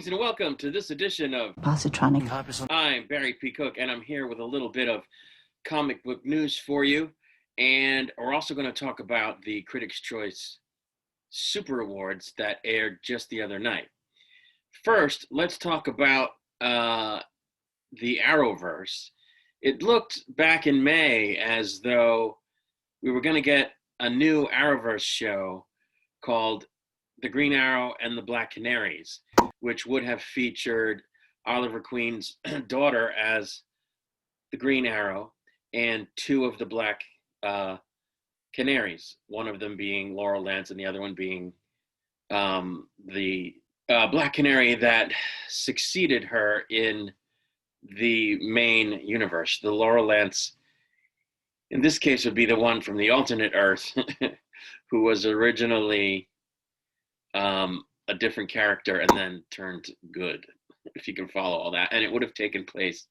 and welcome to this edition of Positronic. I'm Barry P. Cook, and I'm here with a little bit of comic book news for you. And we're also going to talk about the Critics' Choice Super Awards that aired just the other night. First, let's talk about the Arrowverse. It looked back in May as though we were going to get a new Arrowverse show called The Green Arrow and the Black Canaries, which would have featured Oliver Queen's daughter as the Green Arrow and two of the Black Canaries, one of them being Laurel Lance and the other one being the Black Canary that succeeded her in the main universe. The Laurel Lance, in this case, would be the one from the alternate Earth who was originally a different character and then turned good, if you can follow all that. And it would have taken place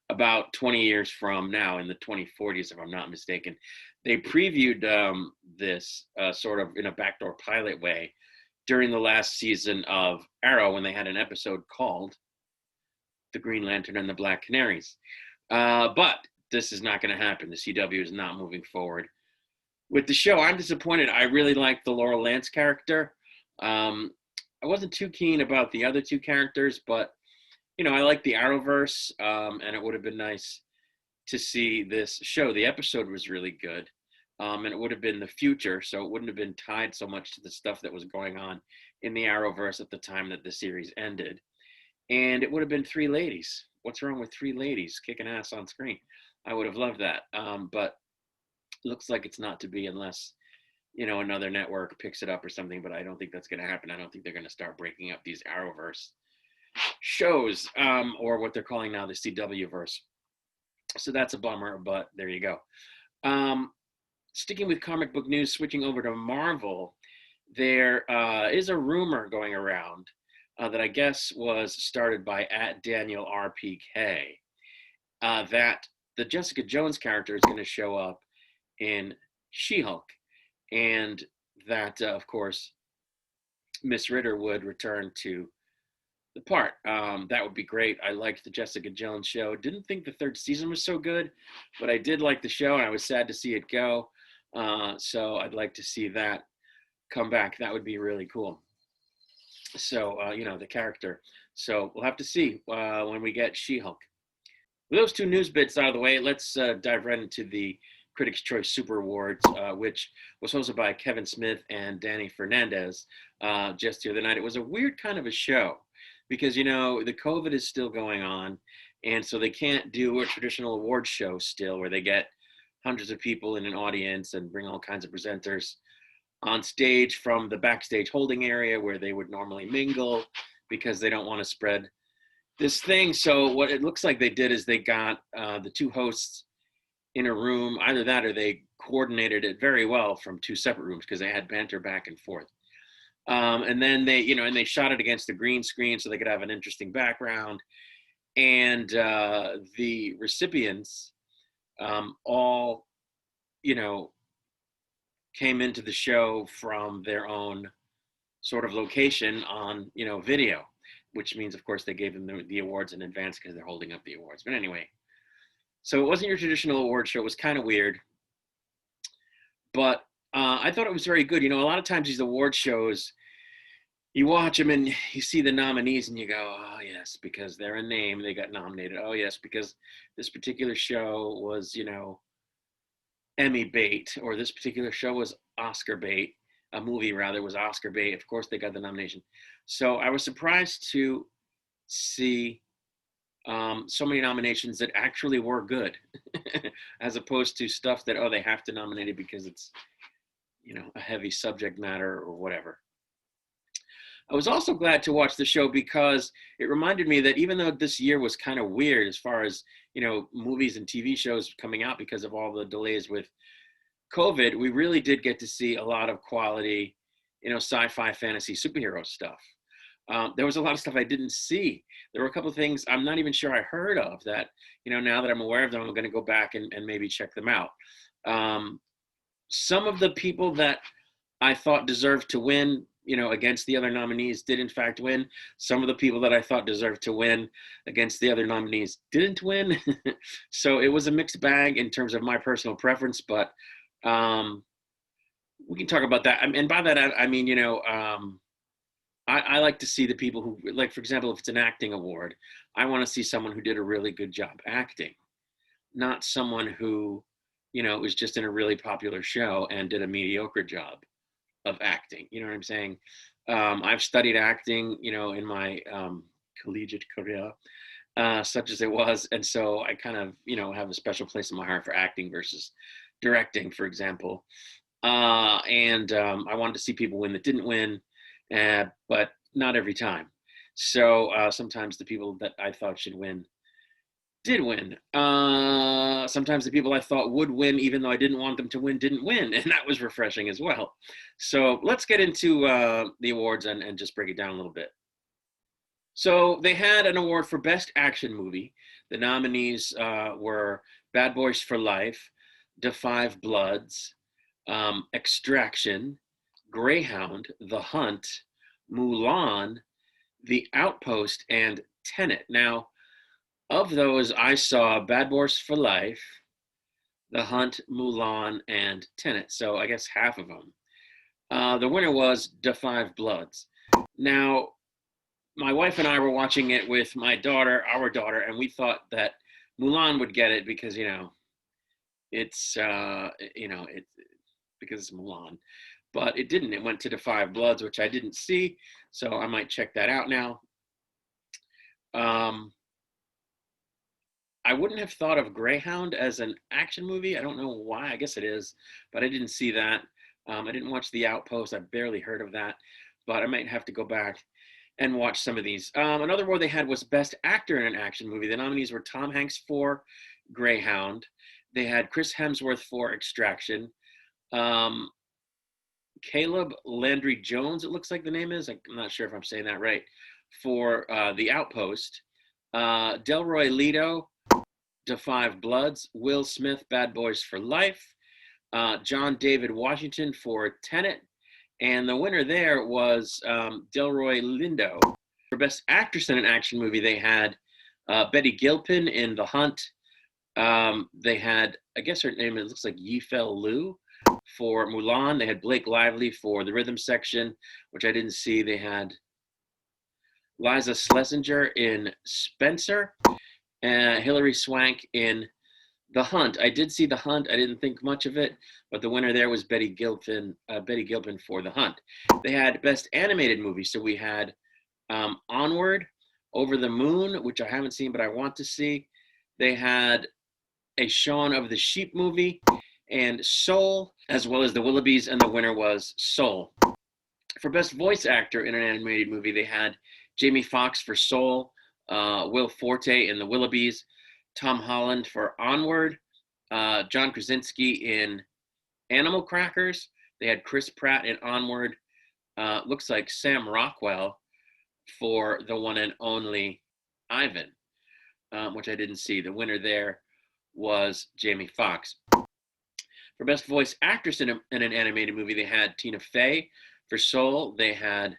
about 20 years from now, in the 2040s, if I'm not mistaken. They previewed this sort of in a backdoor pilot way during the last season of Arrow, when they had an episode called The Green Lantern and the Black Canaries. But this is not going to happen. The CW is not moving forward with the show. I'm disappointed. I really liked the Laurel Lance character. I wasn't too keen about the other two characters, but, you know, I like the Arrowverse, and it would have been nice to see this show. The episode was really good, and it would have been the future, so it wouldn't have been tied so much to the stuff that was going on in the Arrowverse at the time that the series ended. And it would have been three ladies. What's wrong with three ladies kicking ass on screen? I would have loved that, but looks like it's not to be unless, you know, another network picks it up or something, but I don't think that's going to happen. I don't think they're going to start breaking up these Arrowverse shows, or what they're calling now the CW-verse. So that's a bummer, but there you go. Sticking with comic book news, switching over to Marvel, there is a rumor going around that I guess was started by @DanielRPK, that the Jessica Jones character is going to show up in She-Hulk, and that, of course, Miss Ritter would return to the part. That would be great. I liked the Jessica Jones show. Didn't think the third season was so good, but I did like the show, and I was sad to see it go. So I'd like to see that come back. That would be really cool. So, you know, the character. So we'll have to see when we get She-Hulk. With those two news bits out of the way, let's dive right into the Critics' Choice Super Awards, which was hosted by Kevin Smith and Danny Fernandez just the other night. It was a weird kind of a show because, you know, the COVID is still going on, and so they can't do a traditional award show still where they get hundreds of people in an audience and bring all kinds of presenters on stage from the backstage holding area where they would normally mingle because they don't want to spread this thing. So what it looks like they did is they got the two hosts in a room, either that or they coordinated it very well from two separate rooms because they had banter back and forth. And then they, you know, and they shot it against the green screen so they could have an interesting background. And the recipients all, you know, came into the show from their own sort of location on, you know, video, which means, of course, they gave them the awards in advance because they're holding up the awards. But anyway, so it wasn't your traditional award show. It was kind of weird, but I thought it was very good. You know, a lot of times these award shows, you watch them and you see the nominees and you go, oh, yes, because they're a name, they got nominated. Oh, yes, because this particular show was, you know, Emmy bait, or this particular show was Oscar bait, a movie rather was Oscar bait. Of course, they got the nomination. So I was surprised to see so many nominations that actually were good, as opposed to stuff that, oh, they have to nominate it because it's, you know, a heavy subject matter or whatever. I was also glad to watch the show because it reminded me that even though this year was kind of weird as far as, you know, movies and TV shows coming out because of all the delays with COVID, we really did get to see a lot of quality, you know, sci-fi, fantasy, superhero stuff. There was a lot of stuff I didn't see. There were a couple of things I'm not even sure I heard of that, you know, now that I'm aware of them, I'm going to go back and maybe check them out. Some of the people that I thought deserved to win against the other nominees did in fact win. Some of the people that I thought deserved to win against the other nominees didn't win. So it was a mixed bag in terms of my personal preference, but we can talk about that. And by that, I mean, I like to see the people who, like, for example, if it's an acting award, I want to see someone who did a really good job acting, not someone who, was just in a really popular show and did a mediocre job of acting. You know what I'm saying? I've studied acting, in my collegiate career, such as it was. And so I kind of, have a special place in my heart for acting versus directing, for example. And I wanted to see people win that didn't win, but not every time. So sometimes the people that I thought should win did win. Sometimes the people I thought would win, even though I didn't want them to win, didn't win. And that was refreshing as well. So let's get into the awards and just break it down a little bit. So they had an award for Best Action Movie. The nominees were Bad Boys for Life, Da 5 Bloods, Extraction, Greyhound, The Hunt, Mulan, The Outpost, and Tenet. Now, of those, I saw Bad Boys for Life, The Hunt, Mulan, and Tenet. So I guess half of them. The winner was Da 5 Bloods. Now, my wife and I were watching it with our daughter, and we thought that Mulan would get it because, it's, because it's Mulan. But it didn't. It went to Da 5 Bloods, which I didn't see. So I might check that out now. I wouldn't have thought of Greyhound as an action movie. I don't know why. I guess it is, but I didn't see that. I didn't watch The Outpost. I barely heard of that, but I might have to go back and watch some of these. Another award they had was Best Actor in an Action Movie. The nominees were Tom Hanks for Greyhound. They had Chris Hemsworth for Extraction. Caleb Landry Jones, it looks like the name is. I'm not sure if I'm saying that right, for The Outpost. Delroy Lindo, Da 5 Bloods. Will Smith, Bad Boys for Life. John David Washington for Tenet. And the winner there was Delroy Lindo. For Best Actress in an Action Movie, they had Betty Gilpin in The Hunt. They had, I guess her name, it looks like Yifei Liu for Mulan. They had Blake Lively for The Rhythm Section, which I didn't see. They had Liza Schlesinger in Spencer, and Hilary Swank in The Hunt. I did see The Hunt. I didn't think much of it, but the winner there was Betty Gilpin for The Hunt. They had Best Animated Movie. So we had Onward, Over the Moon, which I haven't seen, but I want to see. They had a Shaun of the Sheep movie and Soul, as well as The Willoughbys, and the winner was Soul. For Best Voice Actor in an Animated Movie, they had Jamie Foxx for Soul, Will Forte in The Willoughbys, Tom Holland for Onward, John Krasinski in Animal Crackers. They had Chris Pratt in Onward. Looks like Sam Rockwell for the one and only Ivan, which I didn't see. The winner there was Jamie Foxx. For Best Voice Actress in an Animated Movie, they had Tina Fey for Soul. They had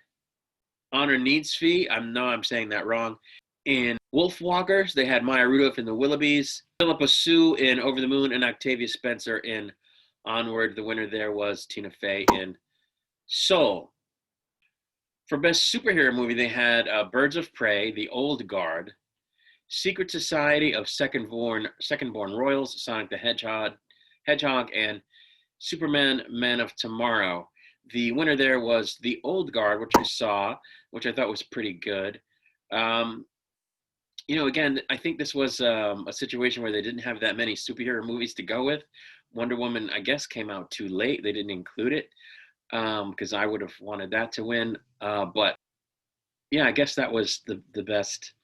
Honor Needsfee, I know I'm saying that wrong, in Wolfwalkers. They had Maya Rudolph in The Willoughbys, Philippa Sue in Over the Moon, and Octavia Spencer in Onward. The winner there was Tina Fey in Soul. For Best Superhero Movie, they had Birds of Prey, The Old Guard, Secret Society of Second-Born Royals, Sonic the Hedgehog, and Superman, Man of Tomorrow. The winner there was The Old Guard, which I saw, which I thought was pretty good. Again, I think this was a situation where they didn't have that many superhero movies to go with. Wonder Woman, I guess, came out too late. They didn't include it because I would have wanted that to win. But yeah, I guess that was the best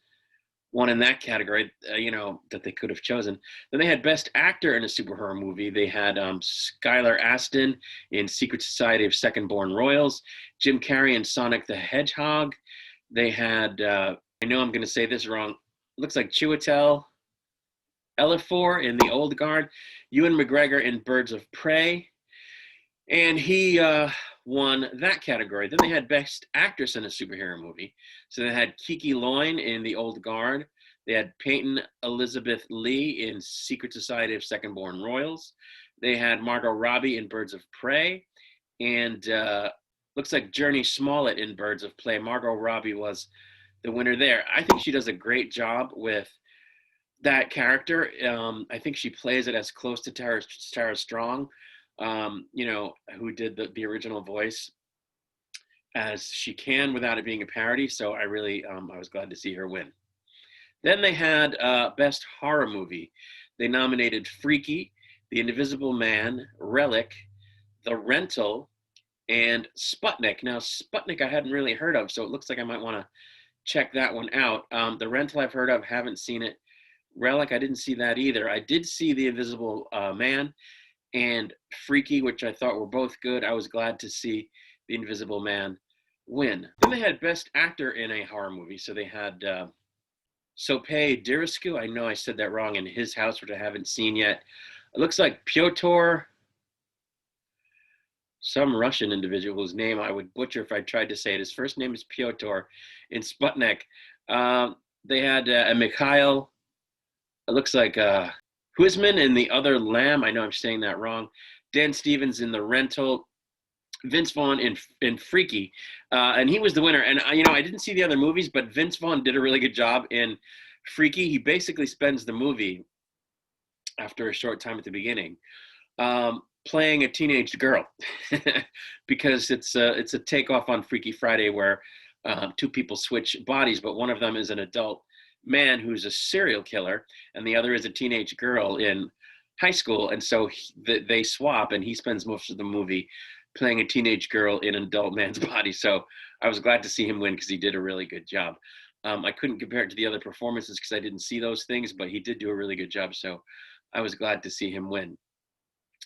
one in that category, that they could have chosen. Then they had Best Actor in a Superhero Movie. They had Skylar Astin in Secret Society of Second-Born Royals, Jim Carrey in Sonic the Hedgehog. They had, I know I'm going to say this wrong, looks like Chiwetel Ejiofor in The Old Guard, Ewan McGregor in Birds of Prey. And he won that category. Then they had Best Actress in a Superhero Movie. So they had Kiki Loyne in The Old Guard. They had Peyton Elizabeth Lee in Secret Society of Second Born Royals. They had Margot Robbie in Birds of Prey. And looks like Journey Smollett in Birds of Prey. Margot Robbie was the winner there. I think she does a great job with that character. I think she plays it as close to Tara Strong, who did the original voice, as she can without it being a parody. So I really, I was glad to see her win. Then they had Best Horror Movie. They nominated Freaky, The Invisible Man, Relic, The Rental, and Sputnik. Now, Sputnik I hadn't really heard of, so it looks like I might want to check that one out. The Rental I've heard of, haven't seen it. Relic, I didn't see that either. I did see The Invisible Man and Freaky, which I thought were both good. I was glad to see The Invisible Man win. Then they had Best Actor in a Horror Movie. So they had Sope Diriscu, I know I said that wrong, in His House, which I haven't seen yet. It looks like Pyotr, some Russian individual whose name I would butcher if I tried to say it. His first name is Pyotr in Sputnik. They had Mikhail, it looks like Huisman in The Other Lamb. I know I'm saying that wrong. Dan Stevens in The Rental. Vince Vaughn in Freaky. And he was the winner. And, I didn't see the other movies, but Vince Vaughn did a really good job in Freaky. He basically spends the movie, after a short time at the beginning, playing a teenage girl. Because it's a takeoff on Freaky Friday where two people switch bodies, but one of them is an adult man who's a serial killer, and the other is a teenage girl in high school. And so they swap, and he spends most of the movie playing a teenage girl in an adult man's body. So I was glad to see him win because he did a really good job. I couldn't compare it to the other performances because I didn't see those things, but he did do a really good job. So I was glad to see him win.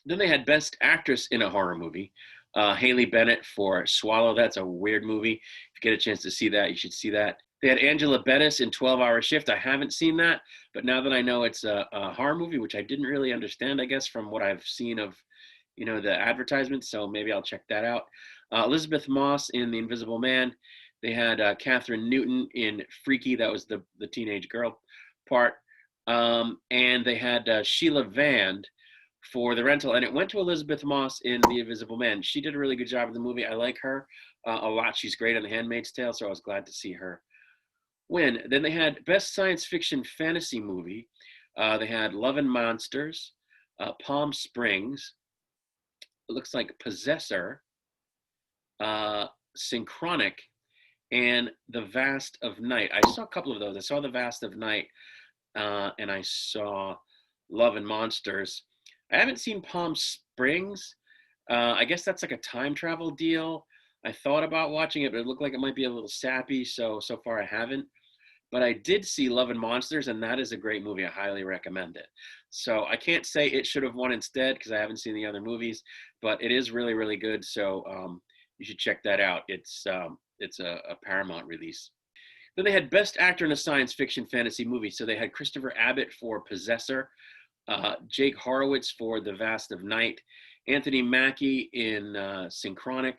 Then they had Best Actress in a Horror Movie. Haley Bennett for Swallow. That's a weird movie. If you get a chance to see that, you should see that. They had Angela Bettis in 12-Hour Shift. I haven't seen that, but now that I know it's a horror movie, which I didn't really understand, I guess, from what I've seen of, the advertisements, so maybe I'll check that out. Elizabeth Moss in The Invisible Man. They had Catherine Newton in Freaky. That was the teenage girl part. And they had Sheila Vand for The Rental, and it went to Elizabeth Moss in The Invisible Man. She did a really good job in the movie. I like her a lot. She's great on The Handmaid's Tale, so I was glad to see her win. Then they had Best Science Fiction Fantasy Movie. They had Love and Monsters, Palm Springs, it looks like Possessor, Synchronic, and The Vast of Night. I saw a couple of those. I saw The Vast of Night, and I saw Love and Monsters. I haven't seen Palm Springs. I guess that's like a time travel deal. I thought about watching it, but it looked like it might be a little sappy, so far I haven't. But I did see Love and Monsters, and that is a great movie. I highly recommend it. So I can't say it should have won instead because I haven't seen the other movies, but it is really, really good. So you should check that out. It's a Paramount release. Then they had Best Actor in a Science Fiction Fantasy Movie. So they had Christopher Abbott for Possessor, Jake Horowitz for The Vast of Night, Anthony Mackie in Synchronic.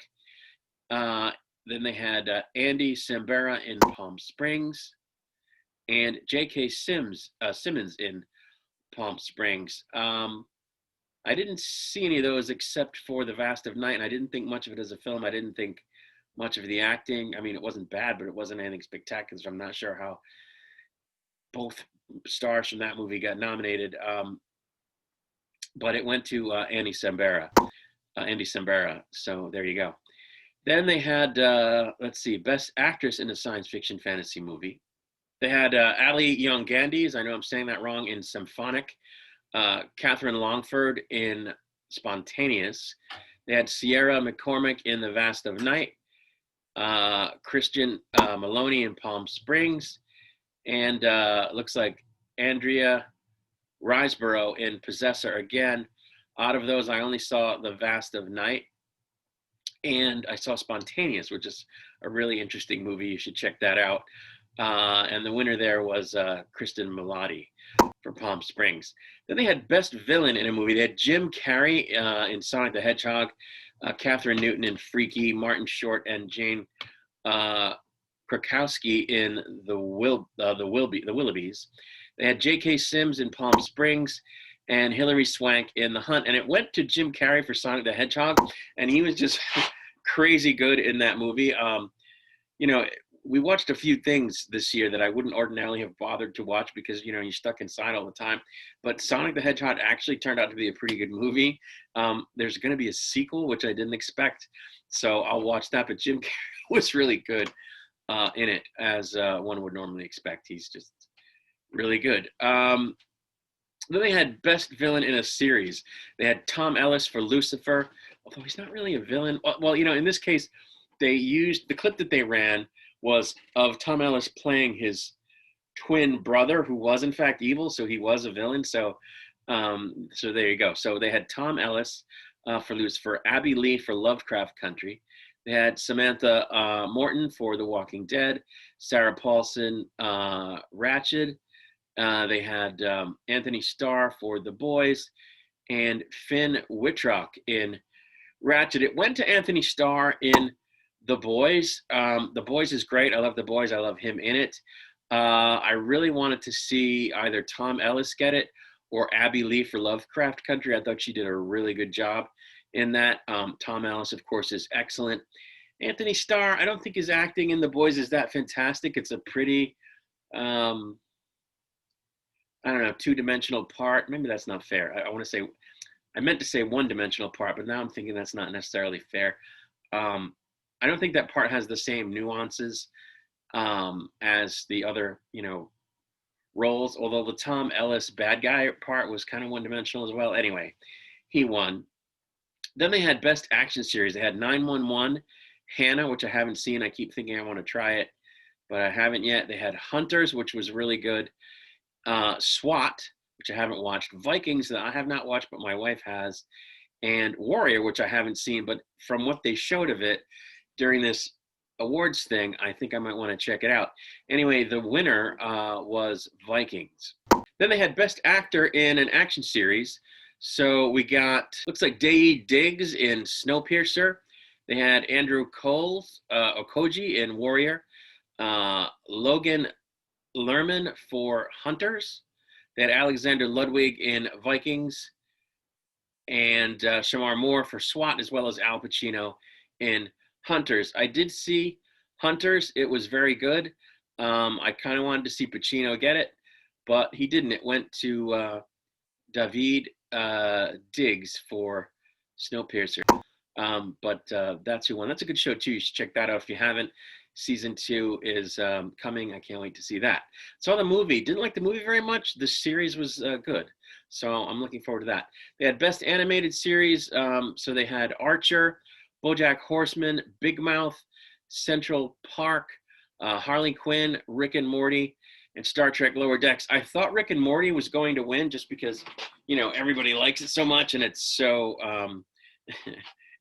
Then they had Andy Samberg in Palm Springs, and J.K. Simmons in Palm Springs. I didn't see any of those except for The Vast of Night, and I didn't think much of it as a film. I didn't think much of the acting. I mean, it wasn't bad, but it wasn't anything spectacular, so I'm not sure how both stars from that movie got nominated. But it went to Andy Samberg. So there you go. Then they had, Best Actress in a Science Fiction Fantasy Movie. They had Ali Young-Gandis, I know I'm saying that wrong, in Symphonic. Catherine Longford in Spontaneous. They had Sierra McCormick in The Vast of Night. Christian Maloney in Palm Springs. And looks like Andrea Riseborough in Possessor. Again, out of those, I only saw The Vast of Night. And I saw Spontaneous, which is a really interesting movie. You should check that out. And the winner there was Kristen Milotti for Palm Springs. Then they had Best Villain in a Movie. They had Jim Carrey in Sonic the Hedgehog, Catherine Newton in Freaky, Martin Short and Jane Krakowski in the Willoughbys. They had J.K. Sims in Palm Springs and Hilary Swank in The Hunt. And it went to Jim Carrey for Sonic the Hedgehog, and he was just crazy good in that movie. You know, we watched a few things this year that I wouldn't ordinarily have bothered to watch because, you know, you're stuck inside all the time. But Sonic the Hedgehog actually turned out to be a pretty good movie. There's going to be a sequel, which I didn't expect. So I'll watch that. But Jim Carrey was really good in it, as one would normally expect. He's just really good. Then they had Best Villain in a Series. They had Tom Ellis for Lucifer, although he's not really a villain. Well, you know, in this case, they used the clip that they ran was of Tom Ellis playing his twin brother, who was in fact evil, so he was a villain. So there you go. So they had Tom Ellis for Lucifer, Abby Lee for Lovecraft Country. They had Samantha Morton for The Walking Dead, Sarah Paulson, Ratched. They had Anthony Starr for The Boys, and Finn Wittrock in Ratched. It went to Anthony Starr in The Boys. The Boys is great. I love The Boys. I love him in it. I really wanted to see either Tom Ellis get it or Abby Lee for Lovecraft Country. I thought she did a really good job in that. Tom Ellis, of course, is excellent. Anthony Starr, I don't think his acting in The Boys is that fantastic. It's a pretty, I don't know, two-dimensional part. Maybe that's not fair. I meant to say one-dimensional part, but now I'm thinking that's not necessarily fair. I don't think that part has the same nuances as the other, you know, roles, although the Tom Ellis bad guy part was kind of one-dimensional as well. Anyway, he won. Then they had Best Action Series. They had 911, Hannah, which I haven't seen. I keep thinking I want to try it, but I haven't yet. They had Hunters, which was really good. SWAT, which I haven't watched. Vikings, that I have not watched, but my wife has. And Warrior, which I haven't seen, but from what they showed of it during this awards thing, I think I might want to check it out. Anyway, the winner was Vikings. Then they had Best Actor in an Action Series. So we got, looks like Dae Diggs in Snowpiercer. They had Andrew Okoji in Warrior. Logan Lerman for Hunters. They had Alexander Ludwig in Vikings. And Shamar Moore for SWAT, as well as Al Pacino in Hunters. I did see Hunters. It was very good. I kind of wanted to see Pacino get it, but he didn't. It went to David Diggs for Snowpiercer. But that's who won. That's a good show, too. You should check that out if you haven't. Season 2 is coming. I can't wait to see that. Saw the movie. Didn't like the movie very much. The series was good. So I'm looking forward to that. They had Best Animated Series. So they had Archer, Bojack Horseman, Big Mouth, Central Park, Harley Quinn, Rick and Morty, and Star Trek Lower Decks. I thought Rick and Morty was going to win just because, you know, everybody likes it so much and it's so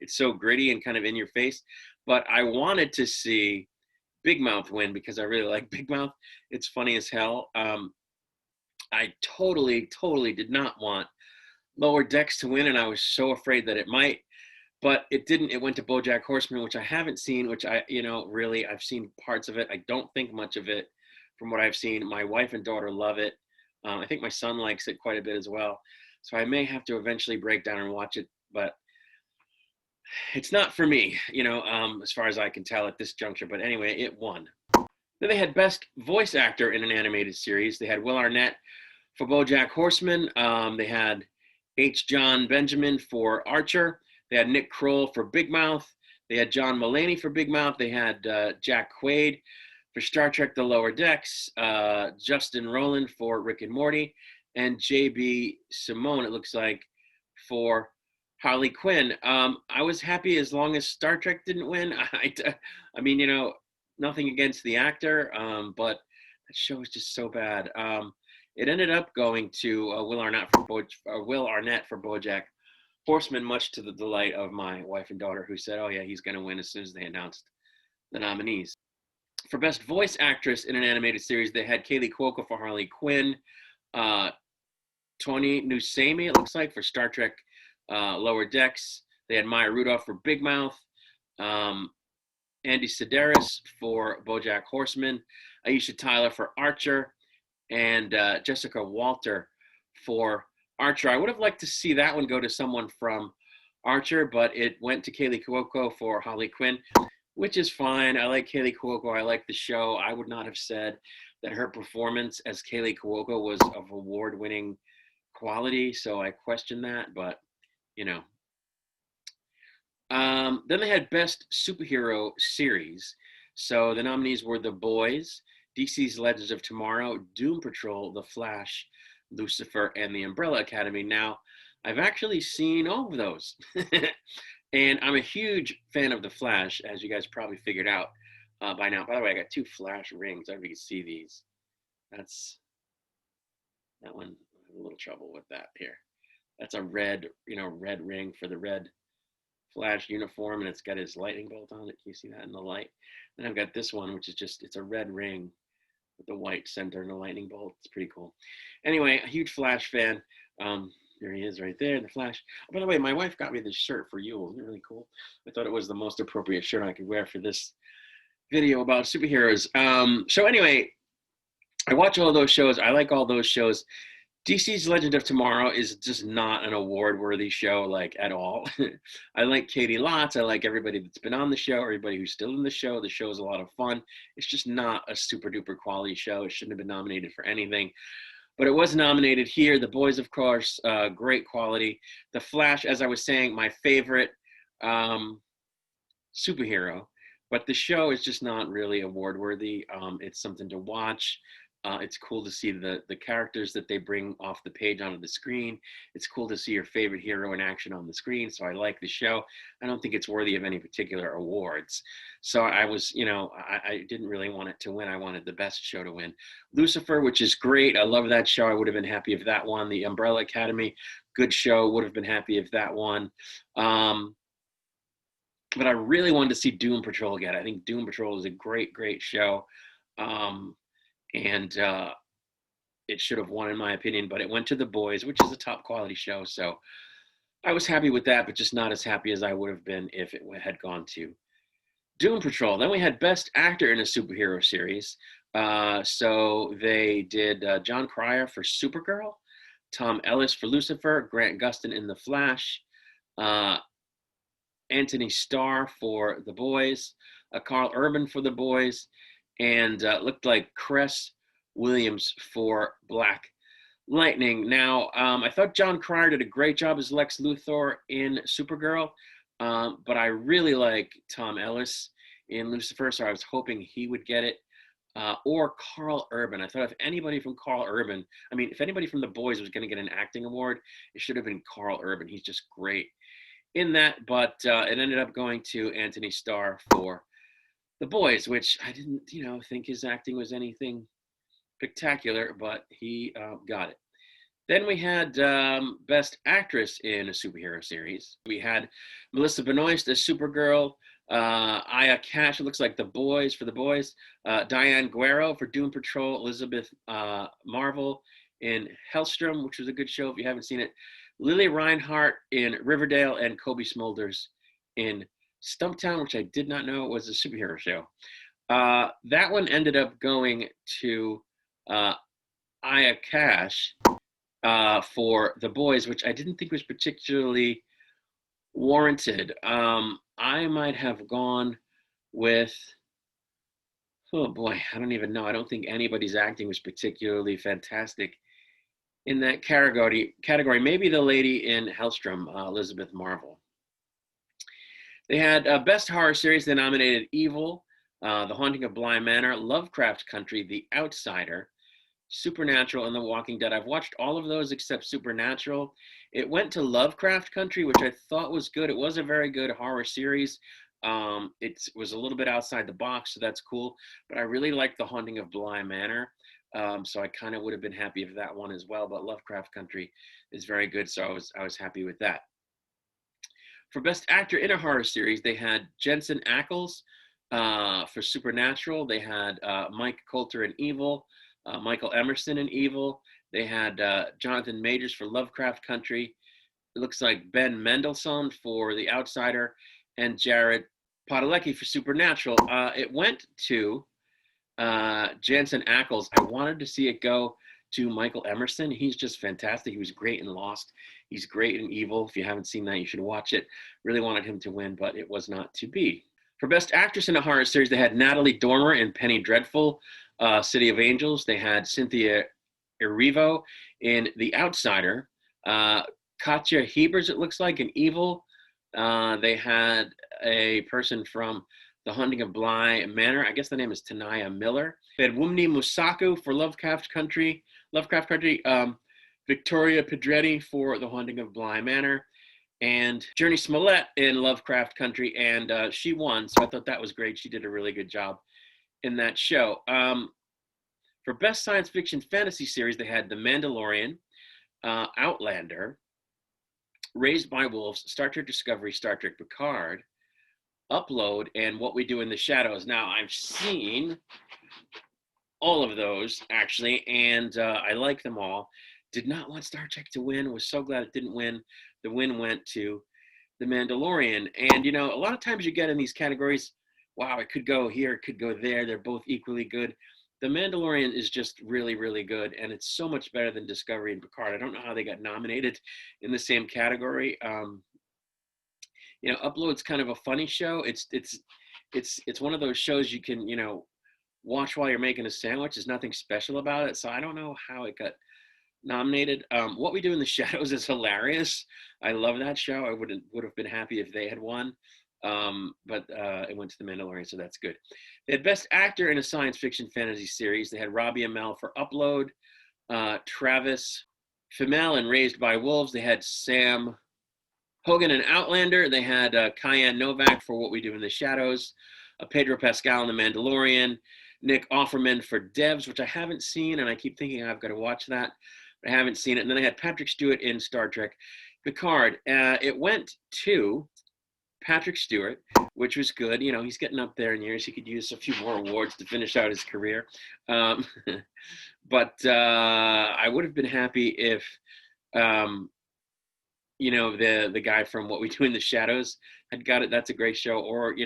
it's so gritty and kind of in your face. But I wanted to see Big Mouth win because I really like Big Mouth. It's funny as hell. I totally did not want Lower Decks to win, and I was so afraid that it might, but it didn't. It went to Bojack Horseman, which I haven't seen, which I, you know, really, I've seen parts of it. I don't think much of it from what I've seen. My wife and daughter love it. I think my son likes it quite a bit as well. So I may have to eventually break down and watch it, but it's not for me, you know, as far as I can tell at this juncture. But anyway, it won. Then they had Best Voice Actor in an Animated Series. They had Will Arnett for Bojack Horseman. They had H. John Benjamin for Archer. They had Nick Kroll for Big Mouth. They had John Mulaney for Big Mouth. They had Jack Quaid for Star Trek The Lower Decks. Justin Roiland for Rick and Morty. And J.B. Simone, it looks like, for Harley Quinn. I was happy as long as Star Trek didn't win. I mean, you know, nothing against the actor, but that show was just so bad. It ended up going to Will Arnett for Bojack Horseman, much to the delight of my wife and daughter, who said, "Oh yeah, he's going to win," as soon as they announced the nominees. For Best Voice Actress in an Animated Series, they had Kaylee Cuoco for Harley Quinn, Tony Nusemi, it looks like, for Star Trek Lower Decks, They had Maya Rudolph for Big Mouth, um, Andy Sedaris for Bojack Horseman, Aisha Tyler for Archer, and Jessica Walter for Archer. I would have liked to see that one go to someone from Archer, but it went to Kaylee Cuoco for Harley Quinn, which is fine. I like Kaylee Cuoco. I like the show. I would not have said that her performance as Kaylee Cuoco was of award-winning quality, so I question that, but you know. Then they had Best Superhero Series. So the nominees were The Boys, DC's Legends of Tomorrow, Doom Patrol, The Flash, Lucifer, and The Umbrella Academy. Now, I've actually seen all of those. And I'm a huge fan of The Flash, as you guys probably figured out by now. By the way, I got 2 Flash rings. I don't know if you can see these. That's that one. I have a little trouble with that here. That's a red, red ring for the red Flash uniform, and it's got his lightning bolt on it. Can you see that in the light? Then I've got this one, which is it's a red ring with the white center and a lightning bolt. It's pretty cool. Anyway, a huge Flash fan. There he is right there, the Flash. Oh, by the way, my wife got me this shirt for Yule. Isn't it really cool? I thought it was the most appropriate shirt I could wear for this video about superheroes. So anyway, I watch all those shows. I like all those shows. DC's Legend of Tomorrow is just not an award-worthy show, like, at all. I like Katie lots. I like everybody that's been on the show, everybody who's still in the show. The show is a lot of fun. It's just not a super-duper quality show. It shouldn't have been nominated for anything. But it was nominated here. The Boys, of course, great quality. The Flash, as I was saying, my favorite superhero. But the show is just not really award-worthy. It's something to watch. It's cool to see the characters that they bring off the page onto the screen. It's cool to see your favorite hero in action on the screen. So I like the show. I don't think it's worthy of any particular awards. So I was, I didn't really want it to win. I wanted the best show to win. Lucifer, which is great. I love that show. I would have been happy if that won. The Umbrella Academy, good show. Would have been happy if that won. But I really wanted to see Doom Patrol get it. I think Doom Patrol is a great, great show. And it should have won, in my opinion, but it went to The Boys, which is a top quality show. So I was happy with that, but just not as happy as I would have been if it had gone to Doom Patrol. Then we had Best Actor in a Superhero Series. So they did John Cryer for Supergirl, Tom Ellis for Lucifer, Grant Gustin in The Flash, Anthony Starr for The Boys, Carl Urban for The Boys, and looked like Cress Williams for Black Lightning. Now, I thought John Cryer did a great job as Lex Luthor in Supergirl, but I really like Tom Ellis in Lucifer, so I was hoping he would get it. Or Carl Urban. I thought if anybody from Carl Urban, if anybody from The Boys was going to get an acting award, it should have been Carl Urban. He's just great in that, but it ended up going to Anthony Starr for The Boys, which I didn't, think his acting was anything spectacular, but he got it. Then we had Best Actress in a Superhero Series. We had Melissa Benoist as Supergirl, Aya Cash, it looks like The Boys for The Boys, Diane Guerrero for Doom Patrol, Elizabeth Marvel in Hellstrom, which was a good show if you haven't seen it, Lily Reinhart in Riverdale, and Kobe Smulders in Stumptown, which I did not know was a superhero show. That one ended up going to Aya Cash for The Boys, which I didn't think was particularly warranted. I might have gone with, oh boy, I don't even know. I don't think anybody's acting was particularly fantastic in that category. Maybe the lady in Hellstrom, Elizabeth Marvel. They had Best Horror Series. They nominated Evil, The Haunting of Bly Manor, Lovecraft Country, The Outsider, Supernatural, and The Walking Dead. I've watched all of those except Supernatural. It went to Lovecraft Country, which I thought was good. It was a very good horror series. It was a little bit outside the box, so that's cool. But I really liked The Haunting of Bly Manor. So I kind of would have been happy if that one as well. But Lovecraft Country is very good, so I was happy with that. For Best Actor in a Horror Series, they had Jensen Ackles for Supernatural. They had Mike Coulter in Evil, Michael Emerson in Evil. They had Jonathan Majors for Lovecraft Country, it looks like Ben Mendelsohn for The Outsider, and Jared Padalecki for Supernatural. It went to Jensen Ackles. I wanted to see it go to Michael Emerson. He's just fantastic. He was great in Lost. He's great in Evil. If you haven't seen that, you should watch it. Really wanted him to win, but it was not to be. For Best Actress in a Horror Series, they had Natalie Dormer in Penny Dreadful, City of Angels. They had Cynthia Erivo in The Outsider. Katja Hebers, it looks like, in Evil. They had a person from The Haunting of Bly Manor. I guess the name is Tanaya Miller. They had Wunmi Musaku for Lovecraft Country. Victoria Pedretti for The Haunting of Bly Manor. And Journey Smollett in Lovecraft Country, and she won, so I thought that was great. She did a really good job in that show. For Best Science Fiction Fantasy Series, they had The Mandalorian, Outlander, Raised by Wolves, Star Trek Discovery, Star Trek Picard, Upload, and What We Do in the Shadows. Now, I've seen all of those, actually, and I like them all. Did not want Star Trek to win. Was so glad it didn't win. The win went to The Mandalorian. And, a lot of times you get in these categories, wow, it could go here, it could go there. They're both equally good. The Mandalorian is just really, really good, and it's so much better than Discovery and Picard. I don't know how they got nominated in the same category. Upload's kind of a funny show. It's one of those shows you can, watch while you're making a sandwich. There's nothing special about it, so I don't know how it got nominated. What We Do in the Shadows is hilarious. I love that show. I would have been happy if they had won, but it went to The Mandalorian, so that's good. They had Best Actor in a Science Fiction Fantasy Series. They had Robbie Amell for Upload, Travis Fimmel in Raised by Wolves. They had Sam Hogan in Outlander. They had Kyan Novak for What We Do in the Shadows, Pedro Pascal in The Mandalorian, Nick Offerman for Devs, which I haven't seen, and I keep thinking I've got to watch that. I haven't seen it. And then I had Patrick Stewart in Star Trek Picard. It went to Patrick Stewart, which was good. He's getting up there in years. He could use a few more awards to finish out his career. But I would have been happy if, the guy from What We Do in the Shadows had got it. That's a great show. Or,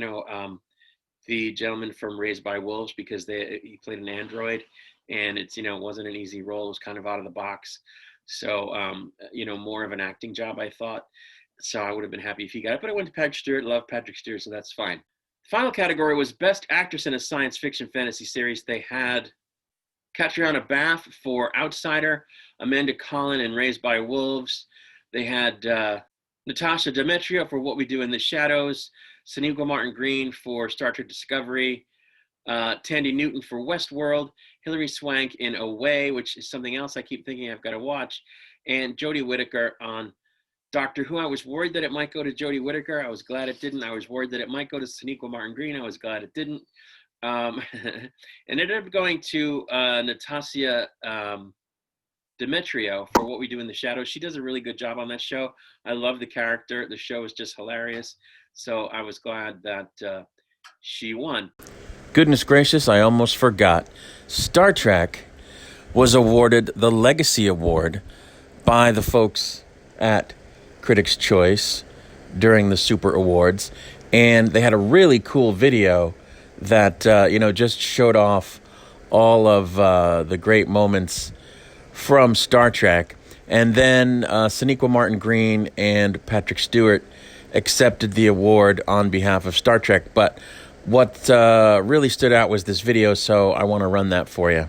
the gentleman from Raised by Wolves, because he played an android. And it's, it wasn't an easy role. It was kind of out of the box. So, more of an acting job, I thought. So I would have been happy if he got it. But I went to Patrick Stewart. Love Patrick Stewart, so that's fine. The final category was Best Actress in a Science Fiction Fantasy Series. They had Catriona Balfe for Outsider, Amanda Collin in Raised by Wolves. They had Natasha Demetrio for What We Do in the Shadows, Sonequa Martin-Green for Star Trek Discovery, Tandy Newton for Westworld, Hilary Swank in Away, which is something else I keep thinking I've got to watch, and Jodie Whittaker on Doctor Who. I was worried that it might go to Jodie Whittaker. I was glad it didn't. I was worried that it might go to Sonequa Martin-Green. I was glad it didn't. And it ended up going to Natasha Demetrio for What We Do in the Shadows. She does a really good job on that show. I love the character. The show is just hilarious. So I was glad that she won. Goodness gracious, I almost forgot. Star Trek was awarded the Legacy Award by the folks at Critics' Choice during the Super Awards. And they had a really cool video that, just showed off all of the great moments from Star Trek. And then Sonequa Martin-Green and Patrick Stewart accepted the award on behalf of Star Trek. But what really stood out was this video, so I want to run that for you.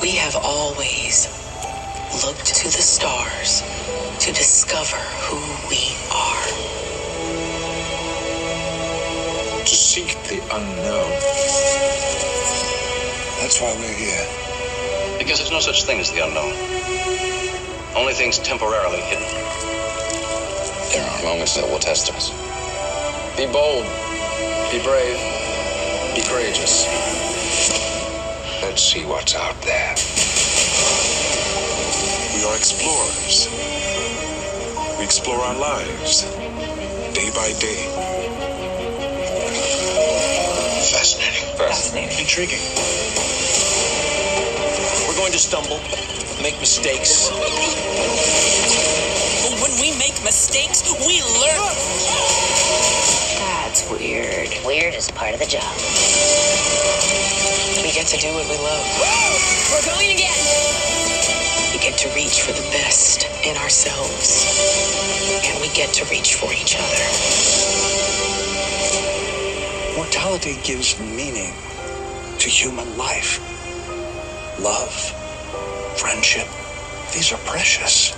We have always looked to the stars to discover who we are. To seek the unknown. That's why we're here. Because there's no such thing as the unknown. Only things temporarily hidden. There are moments that will test us. Be bold. Be brave. Be courageous. Let's see what's out there. We are explorers. We explore our lives, day by day. Fascinating. Intriguing. We're going to stumble. make mistakes. But when we make mistakes, we learn. That's weird. Weird is part of the job. We get to do what we love. We're going again. We get to reach for the best in ourselves. And we get to reach for each other. Mortality gives meaning to human life. Love, friendship, these are precious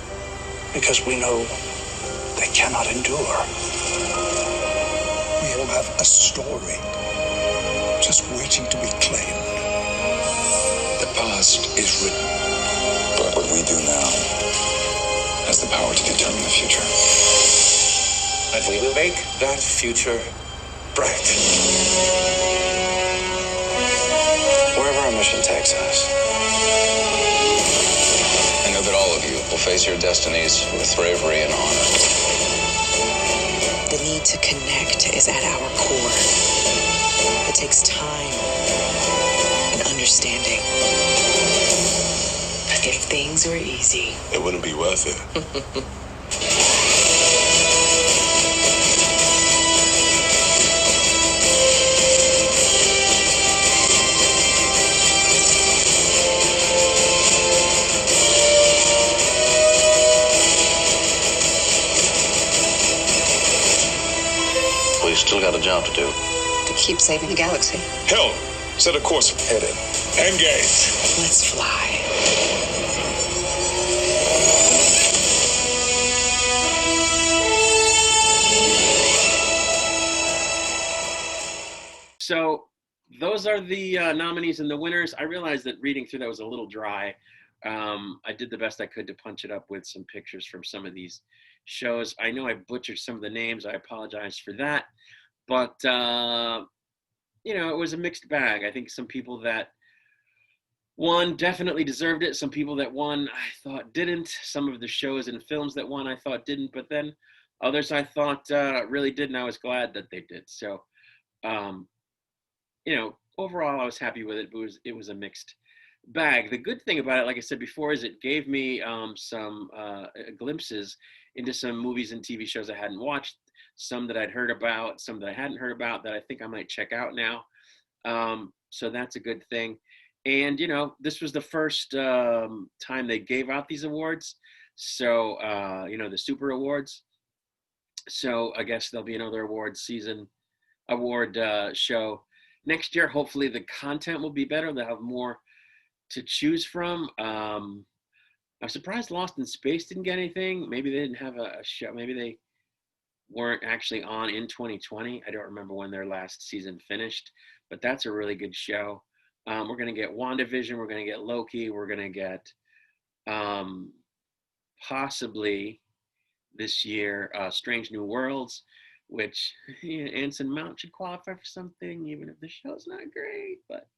because we know they cannot endure. We all have a story just waiting to be claimed. The past is written, but what we do now has the power to determine the future. And we will make that future bright. Wherever our mission takes us, I know that all of you will face your destinies with bravery and honor. The need to connect is at our core. It takes time and understanding. If things were easy, It wouldn't be worth it. We still got a job to do. To keep saving the galaxy. Hell, set a course. Headed. Engage. let's fly. So those are the nominees and the winners. I realized that reading through that was a little dry. I did the best I could to punch it up with some pictures from some of these shows. I know I butchered some of the names. I apologize for that. But, you know, it was a mixed bag. I think some people that won definitely deserved it. Some people that won I thought didn't. Some of the shows and films that won I thought didn't. But then others I thought really did, and I was glad that they did. So, you know, overall I was happy with it. But it was a mixed bag. The good thing about it, like I said before, is it gave me some glimpses into some movies and TV shows I hadn't watched, some that I'd heard about, some that I hadn't heard about that I think I might check out now. So that's a good thing. And, you know, this was the first time they gave out these awards. So, you know, the Super Awards. So I guess there'll be another award show next year. Hopefully the content will be better. They'll have more to choose from. I'm surprised Lost in Space didn't get anything. Maybe they didn't have a show. Maybe they weren't actually on in 2020. I don't remember when their last season finished, but that's a really good show. We're going to get WandaVision. We're going to get Loki. We're going to get possibly this year Strange New Worlds, which Anson Mount should qualify for something, even if the show's not great, but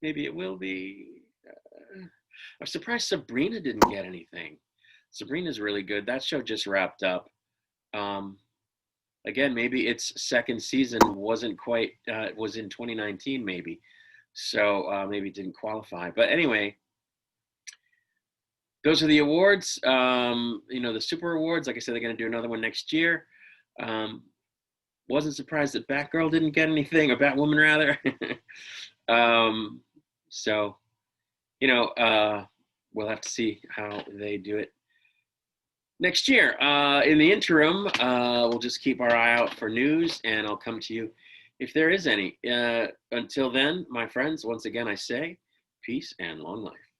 maybe it will be. I'm surprised Sabrina didn't get anything. Sabrina's really good. That show just wrapped up. Again, maybe its second season wasn't quite, was in 2019 maybe. So maybe it didn't qualify. But anyway, those are the awards. You know, the Super Awards, like I said, they're going to do another one next year. Wasn't surprised that Batgirl didn't get anything, or Batwoman rather. So, you know, we'll have to see how they do it next year. In the interim, we'll just keep our eye out for news, and I'll come to you if there is any. Until then, my friends, once again, I say peace and long life.